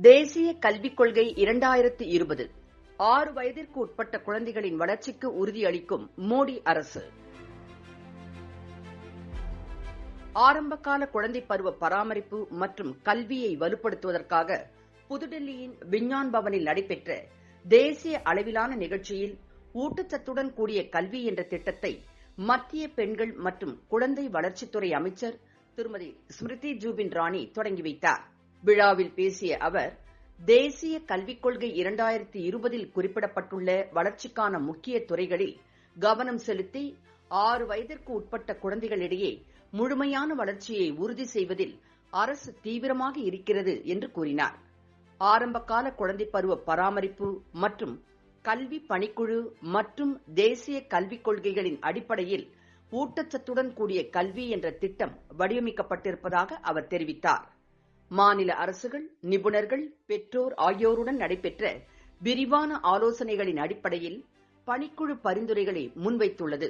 தேசிய கல்விக் கொள்கை 2020 6 வயதிற்கு உட்பட்ட குழந்தைகளின் வளர்ச்சிக்கு உறுதியளிக்கும் மோடி அரசு. ஆரம்பகால குழந்தை பருவ பராமரிப்பு மற்றும் கல்வியை வலுப்படுத்துவதற்காக புதுடெல்லியின் விஞ்ஞான் பவனில் நடைபெற்ற தேசிய அளவிலான நிகழ்ச்சியில் ஊட்டச்சத்துடன் கூடிய கல்வி என்ற திட்டத்தை மத்திய பெண்கள் மற்றும் குழந்தை வளர்ச்சித்துறை அமைச்சர் திருமதி ஸ்மிருதி ஜூபின் ராணி தொடங்கி வைத்தார். விழாவில் பேசிய அவர், தேசிய கல்விக் கொள்கை 2020 குறிப்பிடப்பட்டுள்ள வளர்ச்சிக்கான முக்கிய துறைகளில் கவனம் செலுத்தி 6 வயதிற்கு உட்பட்ட குழந்தைகளிடையே முழுமையான வளர்ச்சியை உறுதி செய்வதில் அரசு தீவிரமாக இருக்கிறது என்று கூறினார். ஆரம்பகால குழந்தை பருவ பராமரிப்பு மற்றும் கல்வி பணிக்குழு மற்றும் தேசிய கல்விக் கொள்கைகளின் அடிப்படையில் ஊட்டச்சத்துடன் கூடிய கல்வி என்ற திட்டம் வடிவமைக்கப்பட்டிருப்பதாக அவர் தெரிவித்தார். மாநில அரசுகள், நிபுணர்கள், பெற்றோர் ஆகியோருடன் நடைபெற்ற விரிவான ஆலோசனைகளின் அடிப்படையில் பணிக்குழு பரிந்துரைகளை முன்வைத்துள்ளது.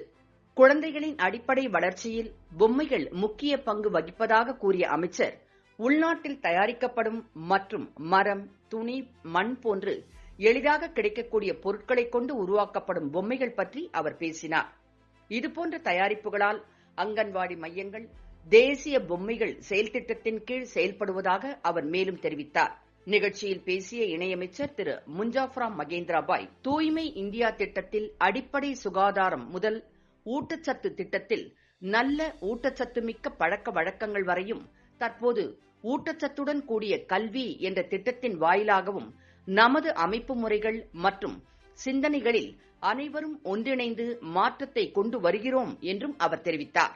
குழந்தைகளின் அடிப்படை வளர்ச்சியில் பொம்மைகள் முக்கிய பங்கு வகிப்பதாக கூறிய அமைச்சர், உள்நாட்டில் தயாரிக்கப்படும் மற்றும் மரம், துணி, மண் போன்று எளிதாக கிடைக்கக்கூடிய பொருட்களை கொண்டு உருவாக்கப்படும் பொம்மைகள் பற்றி அவர் பேசினார். இதுபோன்ற தயாரிப்புகளால் அங்கன்வாடி மையங்கள் தேசிய பொம்மைகள் செயல் திட்டத்தின் கீழ் செயல்படுவதாக அவர் மேலும் தெரிவித்தார். நிகழ்ச்சியில் பேசிய இணையமைச்சர் திரு முஞ்சாஃப்ராம் மகேந்திராபாய், தூய்மை இந்தியா திட்டத்தில் அடிப்படை சுகாதாரம் முதல் ஊட்டச்சத்து திட்டத்தில் நல்ல ஊட்டச்சத்துமிக்க பழக்க வழக்கங்கள் வரையும் தற்போது ஊட்டச்சத்துடன் கூடிய கல்வி என்ற திட்டத்தின் வாயிலாகவும் நமது அமைப்பு முறைகள் மற்றும் சிந்தனைகளில் அனைவரும் ஒன்றிணைந்து மாற்றத்தை கொண்டு வருகிறோம் என்றும் அவர் தெரிவித்தார்.